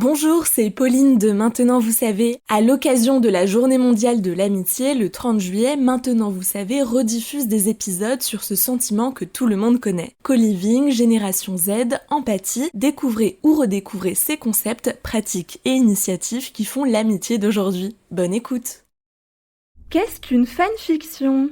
Bonjour, c'est Pauline de Maintenant Vous Savez. À l'occasion de la Journée mondiale de l'amitié, le 30 juillet, Maintenant Vous Savez rediffuse des épisodes sur ce sentiment que tout le monde connaît. Co-living, génération Z, empathie, découvrez ou redécouvrez ces concepts, pratiques et initiatives qui font l'amitié d'aujourd'hui. Bonne écoute. Qu'est-ce qu'une fanfiction ?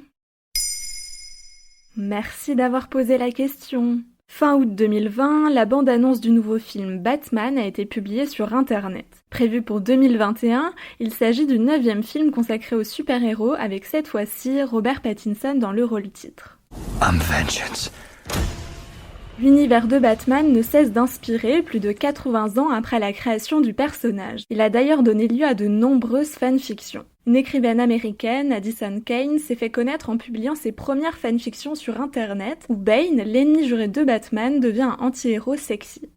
Merci d'avoir posé la question. Fin août 2020, la bande-annonce du nouveau film Batman a été publiée sur Internet. Prévu pour 2021, il s'agit du 9e film consacré aux super-héros avec cette fois-ci Robert Pattinson dans le rôle titre. I'm vengeance. L'univers de Batman ne cesse d'inspirer plus de 80 ans après la création du personnage. Il a d'ailleurs donné lieu à de nombreuses fanfictions. Une écrivaine américaine, Addison Kane, s'est fait connaître en publiant ses premières fanfictions sur Internet, où Bane, l'ennemi juré de Batman, devient un anti-héros sexy.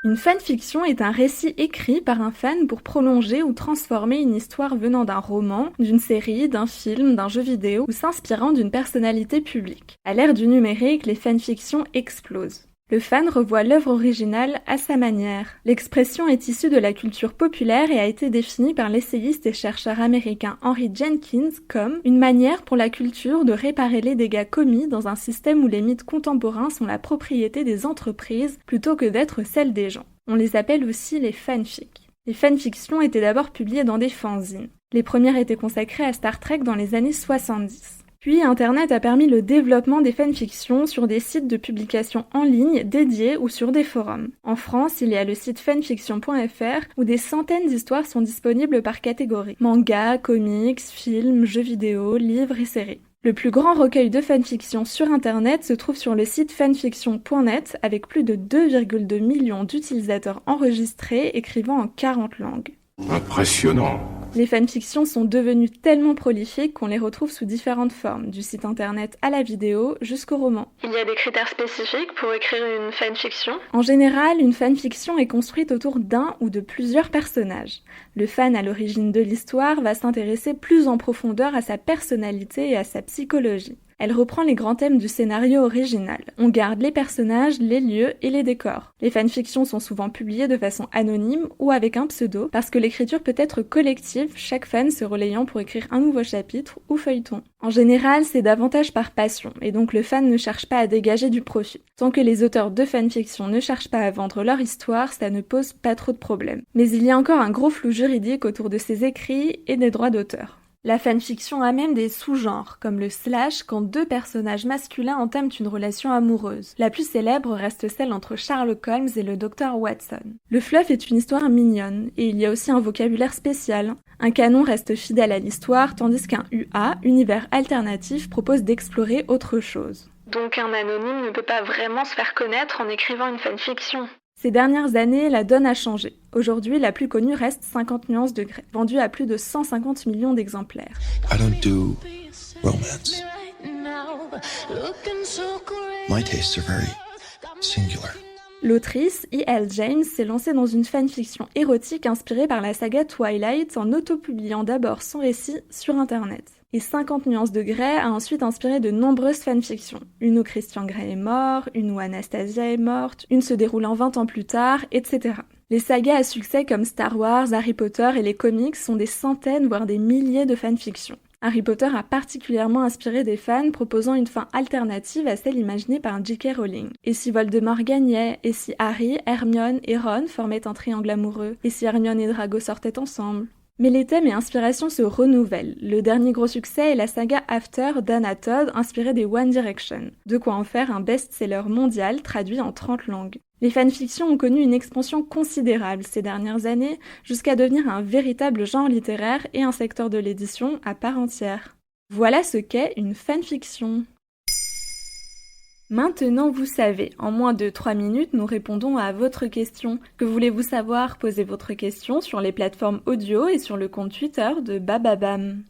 Une fanfiction est un récit écrit par un fan pour prolonger ou transformer une histoire venant d'un roman, d'une série, d'un film, d'un jeu vidéo ou s'inspirant d'une personnalité publique. À l'ère du numérique, les fanfictions explosent. Le fan revoit l'œuvre originale à sa manière. L'expression est issue de la culture populaire et a été définie par l'essayiste et chercheur américain Henry Jenkins comme une manière pour la culture de réparer les dégâts commis dans un système où les mythes contemporains sont la propriété des entreprises plutôt que d'être celle des gens. On les appelle aussi les fanfics. Les fanfictions étaient d'abord publiées dans des fanzines. Les premières étaient consacrées à Star Trek dans les années 70. Puis Internet a permis le développement des fanfictions sur des sites de publication en ligne dédiés ou sur des forums. En France, il y a le site fanfiction.fr où des centaines d'histoires sont disponibles par catégorie. Manga, comics, films, jeux vidéo, livres et séries. Le plus grand recueil de fanfiction sur Internet se trouve sur le site fanfiction.net avec plus de 2,2 millions d'utilisateurs enregistrés écrivant en 40 langues. Impressionnant. Les fanfictions sont devenues tellement prolifiques qu'on les retrouve sous différentes formes, du site internet à la vidéo jusqu'au roman. Il y a des critères spécifiques pour écrire une fanfiction ? En général, une fanfiction est construite autour d'un ou de plusieurs personnages. Le fan à l'origine de l'histoire va s'intéresser plus en profondeur à sa personnalité et à sa psychologie. Elle reprend les grands thèmes du scénario original. On garde les personnages, les lieux et les décors. Les fanfictions sont souvent publiées de façon anonyme ou avec un pseudo, parce que l'écriture peut être collective, chaque fan se relayant pour écrire un nouveau chapitre ou feuilleton. En général, c'est davantage par passion, et donc le fan ne cherche pas à dégager du profit. Tant que les auteurs de fanfiction ne cherchent pas à vendre leur histoire, ça ne pose pas trop de problèmes. Mais il y a encore un gros flou juridique autour de ces écrits et des droits d'auteur. La fanfiction a même des sous-genres, comme le slash, quand deux personnages masculins entament une relation amoureuse. La plus célèbre reste celle entre Sherlock Holmes et le docteur Watson. Le fluff est une histoire mignonne, et il y a aussi un vocabulaire spécial. Un canon reste fidèle à l'histoire, tandis qu'un UA, univers alternatif, propose d'explorer autre chose. Donc un anonyme ne peut pas vraiment se faire connaître en écrivant une fanfiction. Ces dernières années, la donne a changé. Aujourd'hui, la plus connue reste 50 nuances de Grey, vendue à plus de 150 millions d'exemplaires. I don't do romance. My tastes are very singular. L'autrice, E.L. James, s'est lancée dans une fanfiction érotique inspirée par la saga Twilight en autopubliant d'abord son récit sur Internet. Et 50 nuances de Grey a ensuite inspiré de nombreuses fanfictions. Une où Christian Grey est mort, une où Anastasia est morte, une se déroulant 20 ans plus tard, etc. Les sagas à succès comme Star Wars, Harry Potter et les comics sont des centaines voire des milliers de fanfictions. Harry Potter a particulièrement inspiré des fans proposant une fin alternative à celle imaginée par J.K. Rowling. Et si Voldemort gagnait ? Et si Harry, Hermione et Ron formaient un triangle amoureux ? Et si Hermione et Drago sortaient ensemble ? Mais les thèmes et inspirations se renouvellent. Le dernier gros succès est la saga After d'Anna Todd, inspirée des One Direction. De quoi en faire un best-seller mondial traduit en 30 langues. Les fanfictions ont connu une expansion considérable ces dernières années, jusqu'à devenir un véritable genre littéraire et un secteur de l'édition à part entière. Voilà ce qu'est une fanfiction. Maintenant vous savez, en moins de 3 minutes, nous répondons à votre question. Que voulez-vous savoir ? Posez votre question sur les plateformes audio et sur le compte Twitter de Bababam.